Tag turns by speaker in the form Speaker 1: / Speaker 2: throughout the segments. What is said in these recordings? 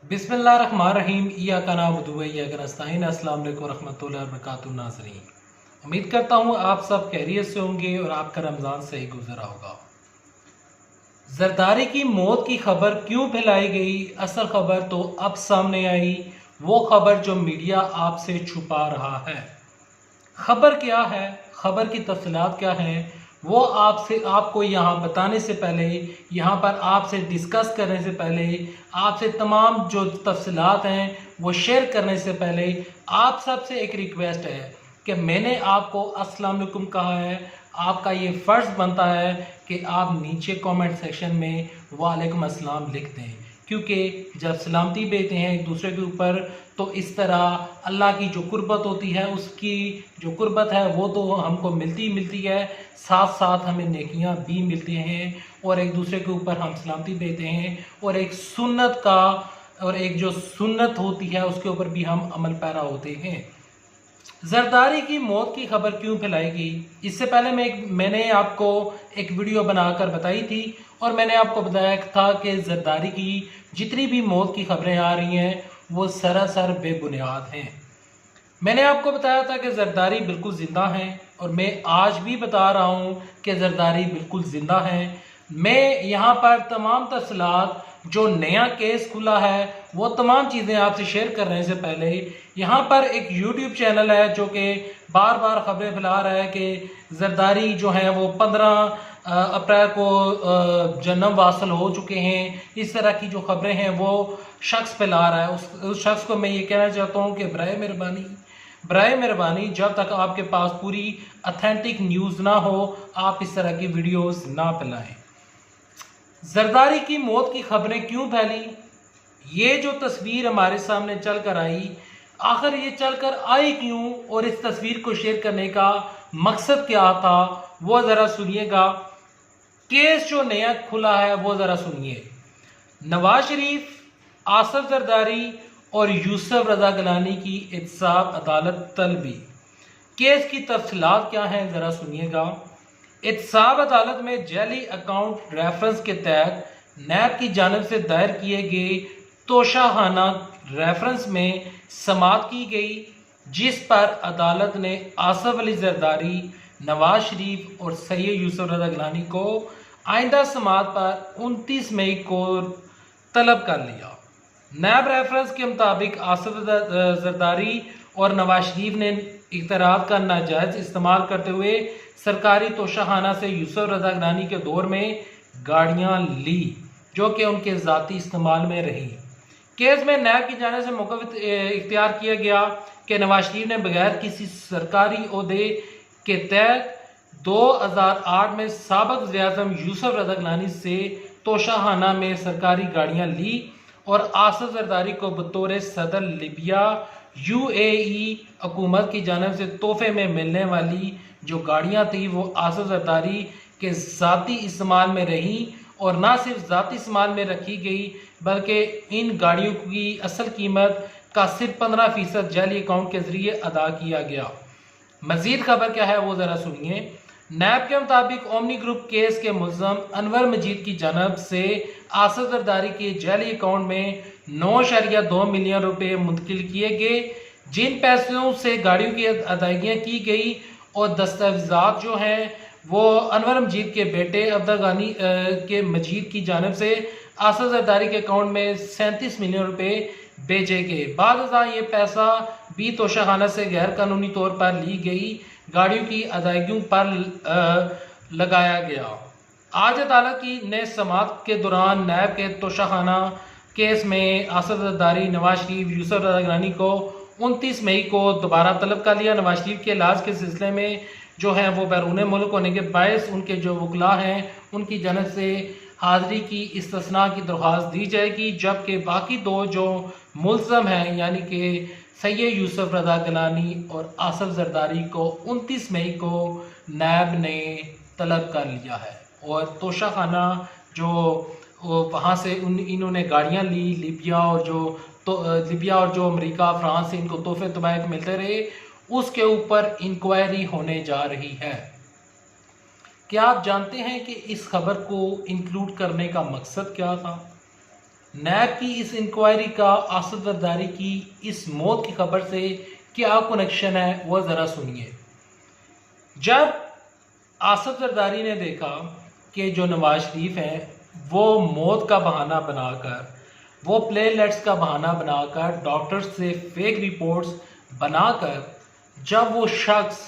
Speaker 1: बिस्मिल्लाहिर्रहमानिर्रहीम इय्याका नअबुदु व इय्याका नस्तईन। अस्सलाम वालेकुम रहमतुल्लाहि व बरकातुहू। नाज़रीन, उम्मीद करता हूँ आप सब खैरियत से होंगे और आपका रमज़ान सही गुजरा होगा। जरदारी की मौत की खबर क्यों फैलाई गई? असल खबर तो अब सामने आई, वो खबर जो मीडिया आपसे छुपा रहा है। खबर क्या है, खबर की तफसीलात क्या हैं, वो आपको यहाँ बताने से पहले, यहाँ पर आपसे डिस्कस करने से पहले, आपसे तमाम जो तफसीलात हैं वो शेयर करने से पहले आप सबसे एक रिक्वेस्ट है कि मैंने आपको अस्सलाम वालेकुम कहा है, आपका ये फ़र्ज़ बनता है कि आप नीचे कमेंट सेक्शन में वालेकुम अस्सलाम लिख दें, क्योंकि जब सलामती भेजते हैं एक दूसरे के ऊपर तो इस तरह अल्लाह की जो कुर्बत होती है, उसकी जो कुर्बत है वो तो हमको मिलती है, साथ साथ हमें नेकियां भी मिलती हैं और एक दूसरे के ऊपर हम सलामती भेजते हैं और एक सुन्नत का और एक जो सुन्नत होती है उसके ऊपर भी हम अमल पैरा होते हैं। जरदारी की मौत की खबर क्यों फैलाई गई? इससे पहले मैंने आपको एक वीडियो बनाकर बताई थी और मैंने आपको बताया था कि जरदारी की जितनी भी मौत की खबरें आ रही हैं वो सरासर बेबुनियाद हैं। मैंने आपको बताया था कि जरदारी बिल्कुल ज़िंदा हैं और मैं आज भी बता रहा हूँ कि जरदारी बिल्कुल ज़िंदा हैं। मैं यहाँ पर तमाम तफसीलात, जो नया केस खुला है, वो तमाम चीज़ें आपसे शेयर करने से पहले यहाँ पर एक यूट्यूब चैनल है जो कि बार बार खबरें फैला रहा है कि जरदारी जो है वो 15 अप्रैल को जन्म वासल हो चुके हैं। इस तरह की जो खबरें हैं वो शख्स फैला रहा है। उस शख्स को मैं ये कहना चाहता हूँ कि बराए मेहरबानी जब तक आपके पास पूरी अथेंटिक न्यूज़ ना हो आप इस तरह की वीडियोस ना फैलाएं। जरदारी की मौत की खबरें क्यों फैली? ये जो तस्वीर हमारे सामने चल कर आई, आखिर ये चल कर आई क्यों और इस तस्वीर को शेयर करने का मकसद क्या था, वो ज़रा सुनिएगा। केस जो नया खुला है वो ज़रा सुनिए। नवाज शरीफ, आसिफ जरदारी और यूसुफ रजा गिलानी की एहतसाब अदालत तलबी। केस की तफसीलात क्या हैं ज़रा सुनिएगा। एहतसाब अदालत में जाली अकाउंट रेफरेंस के तहत नैब की जानिब से दायर किए गए तोशाखाना रेफरेंस में समाअत की गई, जिस पर अदालत ने आसिफ अली जरदारी, नवाज शरीफ और सैयद यूसुफ रजा गिलानी को आइंदा समाअत पर 29 मई को तलब कर लिया। नैब रेफरेंस के मुताबिक आसिफ जरदारी और नवाज शरीफ ने इख्तियारात का नाजायज इस्तेमाल करते हुए सरकारी तोशाखाना से यूसुफ रजा गिलानी के दौर में गाड़ियां ली जो कि उनके ज़ाती इस्तेमाल में रही। केस में नैब की जानिब से मौक़िफ़ इख्तियार किया गया कि नवाज शरीफ ने बगैर किसी सरकारी ओहदे के तहत 2008 में साबिक़ वज़ीर-ए-आज़म यूसुफ रजा गिलानी से तोशाखाना में सरकारी गाड़ियां ली और आसिफ जरदारी को बतौर सदर लीबिया UAE हुकूमत की जानिब से तोहफे में मिलने वाली जो गाड़ियां थी वो आसिफ जरदारी के ज़ाती इस्तेमाल में रही और ना सिर्फ ज़ाती इस्तेमाल में रखी गई बल्कि इन गाड़ियों की असल कीमत का सिर्फ 15% जाली अकाउंट के ज़रिए अदा किया गया। मज़ीद खबर क्या है वो ज़रा सुनिए। नैब के मुताबिक ओमनी ग्रुप केस के मुल्ज़म अनवर मजीद की जानिब से आसिफ जरदारी के जाली अकाउंट में 9.2 मिलियन रुपए मुंतकिल किए गए, जिन पैसों से गाड़ियों की अदायगियाँ की गई और दस्तावेज़ात जो हैं वो अनवर मजीद के बेटे अब्दुल गानी के मजीद की जानिब से आसिफ जरदारी के अकाउंट में 37 मिलियन रुपए भेजे गए। बाद ये पैसा भी तोशाखाना से गैर कानूनी तौर पर ली गई गाड़ियों की अदायगियों पर लगाया गया। आज अदालत की ने समाअत के दौरान नैब के तोशाखाना केस में आसिफ जरदारी, नवाज शरीफ, यूसुफ रजा गिलानी को 29 मई को दोबारा तलब कर लिया। नवाज शरीफ के इलाज के सिलसिले में जो है वो बैरून मुल्क होने के बायस उनके जो वकला हैं उनकी जानिब से हाज़िरी की इस्तिस्ना की दरख्वास्त दी जाएगी, जबकि बाकी दो जो मुल्ज़म हैं यानी कि सैयद यूसुफ रजा गिलानी और आसिफ जरदारी को 29 मई को नैब ने तलब कर लिया है और तोशाखाना जो वहाँ से इन्होंने गाड़ियाँ ली लीबिया और जो अमेरिका, फ्रांस से इनको तोहफे तबायक मिलते रहे, उसके ऊपर इंक्वायरी होने जा रही है। क्या आप जानते हैं कि इस खबर को इंक्लूड करने का मकसद क्या था? नैब की इस इंक्वायरी का आसफ जरदारी की इस मौत की खबर से क्या कनेक्शन है वो ज़रा सुनिए। जब आसफ जरदारी ने देखा कि जो नवाज शरीफ हैं वो मौत का बहाना बनाकर, वो प्लेटलेट्स का बहाना बनाकर, डॉक्टर्स से फेक रिपोर्ट्स बनाकर जब वो शख्स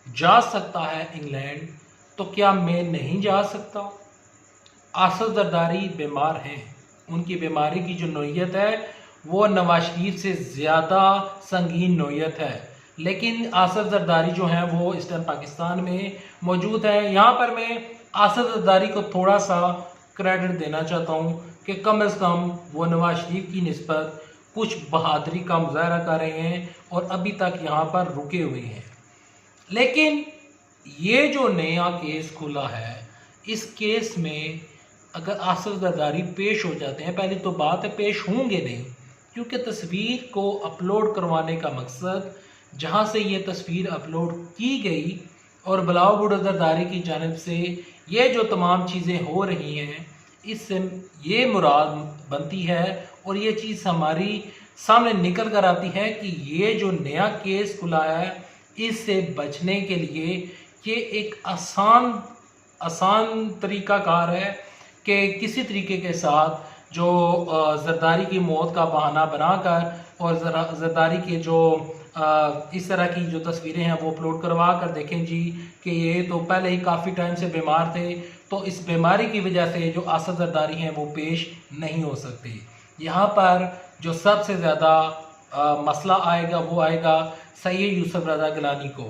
Speaker 1: जा सकता है इंग्लैंड, तो क्या मैं नहीं जा सकता? आसफ जरदारी बीमार हैं, उनकी बीमारी की जो नोयत है वो नवाज शरीफ से ज़्यादा संगीन नोयत है, लेकिन आसफ जरदारी जो हैं वो इस टाइम पाकिस्तान में मौजूद है। यहाँ पर मैं आसफ जरदारी को थोड़ा सा क्रेडिट देना चाहता हूँ कि कम से कम वो नवाज शरीफ की निस्बत कुछ बहादुरी का मुजाहरा कर रहे हैं और अभी तक यहाँ पर रुके हुए हैं। लेकिन ये जो नया केस खुला है, इस केस में अगर आसफ जरदारी पेश हो जाते हैं, पहली तो बात है पेश होंगे नहीं, क्योंकि तस्वीर को अपलोड करवाने का मकसद, जहां से ये तस्वीर अपलोड की गई और बिलावल भुट्टो जरदारी की जानिब से ये जो तमाम चीज़ें हो रही हैं, इससे ये मुराद बनती है और ये चीज़ हमारी सामने निकल कर आती है कि ये जो नया केस खुला है, इससे बचने के लिए ये एक आसान तरीक़ाकार है कि किसी तरीके के साथ जो जरदारी की मौत का बहाना बनाकर और जरदारी के जो इस तरह की जो तस्वीरें हैं वो अपलोड करवा कर देखें जी कि ये तो पहले ही काफ़ी टाइम से बीमार थे, तो इस बीमारी की वजह से जो आसफ जरदारी हैं वो पेश नहीं हो सकते। यहाँ पर जो सबसे ज़्यादा मसला आएगा वो आएगा सैयद यूसुफ रज़ा गिलानी को।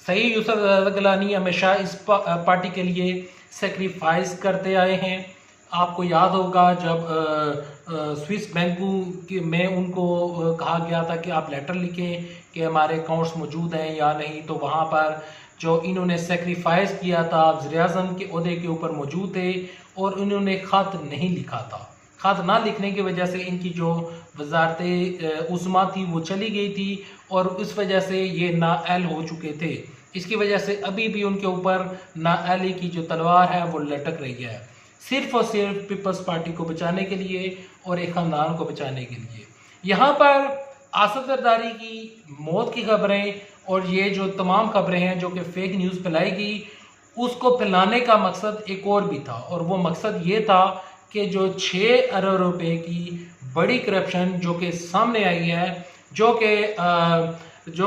Speaker 1: सैयद यूसुफ रज़ा गिलानी हमेशा इस पार्टी के लिए सेक्रीफाइस करते आए हैं। आपको याद होगा जब स्विस बैंक में उनको कहा गया था कि आप लेटर लिखें कि हमारे अकाउंट्स मौजूद हैं या नहीं, तो वहाँ पर जो इन्होंने सेक्रीफाइस किया था, वज़ीर-ए-आज़म के ओहदे के ऊपर मौजूद थे और इन्होंने ख़त नहीं लिखा था। ख़त ना लिखने की वजह से इनकी जो वज़ारत उज़्मा थी वो चली गई थी और इस वजह से ये नाअहल हो चुके थे। इसकी वजह से अभी भी उनके ऊपर नाअहली की जो तलवार है वो लटक रही है, सिर्फ और सिर्फ पीपल्स पार्टी को बचाने के लिए और एक ख़ानदान को बचाने के लिए। यहाँ पर आसफ जरदारी की मौत की खबरें और ये जो तमाम खबरें हैं जो कि फेक न्यूज़ फैलाई गई, उसको फैलाने का मकसद एक और भी था, और वो मकसद ये था कि जो 6 अरब रुपए की बड़ी करप्शन जो कि सामने आई है, जो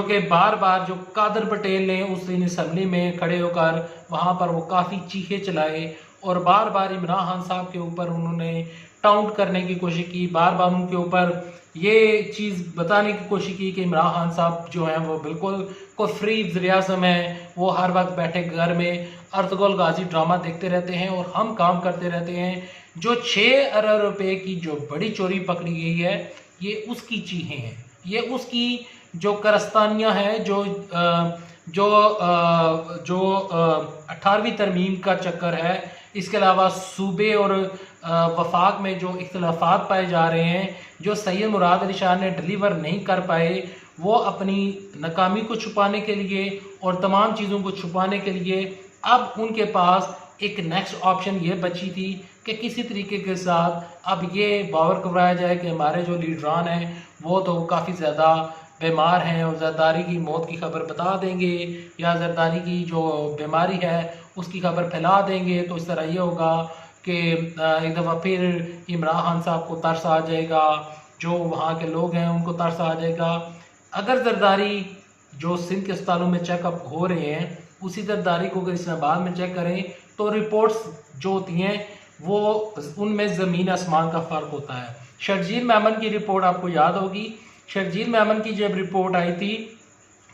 Speaker 1: कि बार बार जो कादर पटेल ने उस दिन असम्बली में खड़े होकर वहाँ पर वो काफ़ी चीखें चलाए और बार बार इमरान खान साहब के ऊपर उन्होंने टाउंट करने की कोशिश की, बार बार उनके ऊपर ये चीज़ बताने की कोशिश की कि इमरान खान साहब जो हैं वो बिल्कुल कोई फ्री वज़ीर-ए-आज़म है, वो हर वक्त बैठे घर में अर्तुगरुल गाजी ड्रामा देखते रहते हैं और हम काम करते रहते हैं। जो 6 अरब रुपए की जो बड़ी चोरी पकड़ी गई है, ये उसकी चीज़ें हैं, ये उसकी जो कारस्तानियाँ हैं, जो 18वीं तरमीम का चक्कर है। इसके अलावा सूबे और वफाक में जो इख्तिलाफात पाए जा रहे हैं, जो सैयद मुराद अली शाह ने डिलीवर नहीं कर पाए, वो अपनी नाकामी को छुपाने के लिए और तमाम चीज़ों को छुपाने के लिए अब उनके पास एक नेक्स्ट ऑप्शन ये बची थी कि किसी तरीके के साथ अब ये बावर करवाया जाए कि हमारे जो लीडरान हैं वो तो काफ़ी ज़्यादा बीमार हैं और जरदारी की मौत की खबर बता देंगे या जरदारी की जो बीमारी है उसकी खबर फैला देंगे, तो इस तरह ये होगा कि एक दफ़ा फिर इमरान खान साहब को तरस आ जाएगा, जो वहाँ के लोग हैं उनको तरस आ जाएगा। अगर जरदारी जो सिंध के अस्पतालों में चेकअप हो रहे हैं, उसी जरदारी को अगर इस्लामाबाद में चेक करें तो रिपोर्ट्स जो होती हैं वो उनमें ज़मीन आसमान का फ़र्क होता है। शर्जील मेमन की रिपोर्ट आपको याद होगी, शर्जील मेमन की जब रिपोर्ट आई थी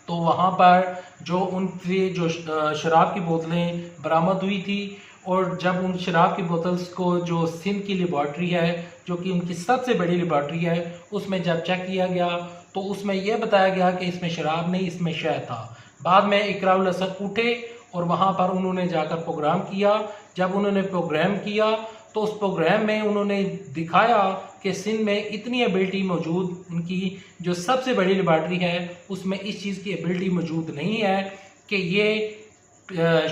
Speaker 1: तो वहाँ पर जो उनसे जो शराब की बोतलें बरामद हुई थी और जब उन शराब की बोतल्स को जो सिंध की लेबॉर्ट्री है, जो कि उनकी सबसे बड़ी लेबॉर्ट्री है, उसमें जब चेक किया गया तो उसमें यह बताया गया कि इसमें शराब नहीं, इसमें शहद था। बाद में इकराउल असद उठे और वहाँ पर उन्होंने जाकर प्रोग्राम किया। जब उन्होंने प्रोग्राम किया तो उस प्रोग्राम में उन्होंने दिखाया कि सिंध में इतनी एबिलिटी मौजूद, उनकी जो सबसे बड़ी लेबॉर्ट्री है उसमें इस चीज़ की एबिलिटी मौजूद नहीं है कि ये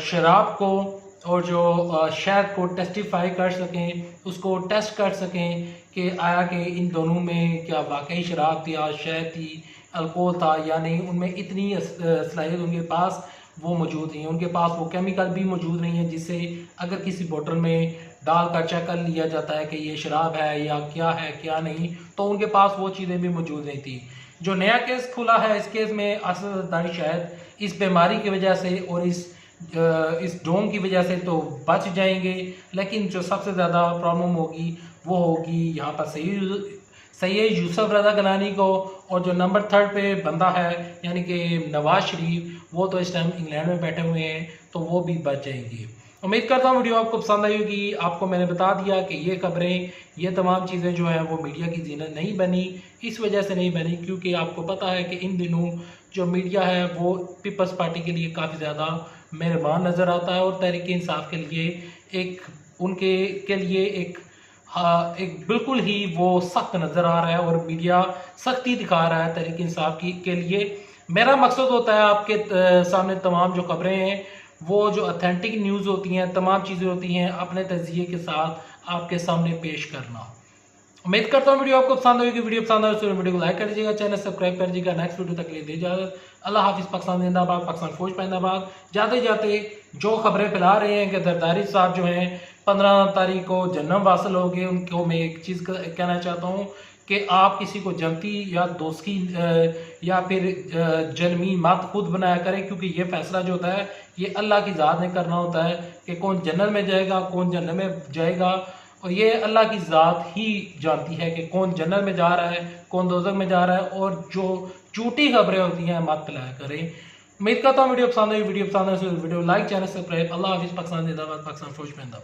Speaker 1: शराब को और जो शहद को टेस्टिफाई कर सकें, उसको टेस्ट कर सकें कि आया कि इन दोनों में क्या वाकई शराब थी या शहद थी, अल्कोहल था या नहीं। उनमें इतनी सलाहियत उनके पास वो मौजूद नहीं है, उनके पास वो केमिकल भी मौजूद नहीं है जिससे अगर किसी बोतल में डाल कर चेक कर लिया जाता है कि ये शराब है या क्या है क्या नहीं, तो उनके पास वो चीज़ें भी मौजूद नहीं थी। जो नया केस खुला है, इस केस में असद शायद इस बीमारी की वजह से और इस डोम की वजह से तो बच जाएंगे, लेकिन जो सबसे ज़्यादा प्रॉब्लम होगी वो होगी यहाँ पर सैयद यूसुफ रज़ा गिलानी को। और जो नंबर 3 पे बंदा है यानी कि नवाज शरीफ, वो तो इस टाइम इंग्लैंड में बैठे हुए हैं, तो वो भी बच जाएंगे। उम्मीद करता हूँ वीडियो आपको पसंद आई होगी। आपको मैंने बता दिया कि ये खबरें, ये तमाम चीज़ें जो हैं वो मीडिया की ज़ीनत नहीं बनी, इस वजह से नहीं बनी क्योंकि आपको पता है कि इन दिनों जो मीडिया है वो पीपल्स पार्टी के लिए काफ़ी ज़्यादा मेहरबान नज़र आता है और तहरीक इंसाफ के लिए एक बिल्कुल ही वो सख्त नज़र आ रहा है और मीडिया सख्ती दिखा रहा है तहरीक इंसाफ के लिए। मेरा मकसद होता है आपके सामने तमाम जो खबरें हैं, वो जो ऑथेंटिक न्यूज़ होती हैं, तमाम चीज़ें होती हैं, अपने तज़किये के साथ आपके सामने पेश करना। उम्मीद करता हूँ वीडियो आपको पसंद होगी। वीडियो पसंद आए तो वीडियो को लाइक कर दीजिएगा, चैनल सब्सक्राइब कर दीजिएगा। नेक्स्ट वीडियो तक ले दे इजाज़त। अल्लाह हाफिज़। पाकिस्तान जिंदाबाद, पाकिस्तान फौज जिंदाबाद। जाते जाते जो खबरें फैला रहे हैं कि जरदारी साहब जो हैं 15 तारीख को जन्नत वासल हो गए, उनको मैं एक चीज़ कहना चाहता हूँ कि आप किसी को जनती या दोस्ती या फिर जन्मी मत खुद बनाया करें, क्योंकि ये फैसला जो होता है ये अल्लाह की ज़ात ने करना होता है कि कौन जन्नत में जाएगा, कौन जन्नत में जाएगा। और ये अल्लाह की ज़ात ही जानती है कि कौन जन्नत में जा रहा है, कौन दोज़ख में जा रहा है। और जो झूठी खबरें होती हैं मत फैलाया करें। उम्मीद करता हूँ वीडियो पसंद आई। वीडियो पसंद है तो वीडियो लाइक, चैनल सब्सक्राइब। अल्लाह हाफिज़। पाकिस्तान जिंदाबाद, पाकिस्तान फौज जिंदाबाद।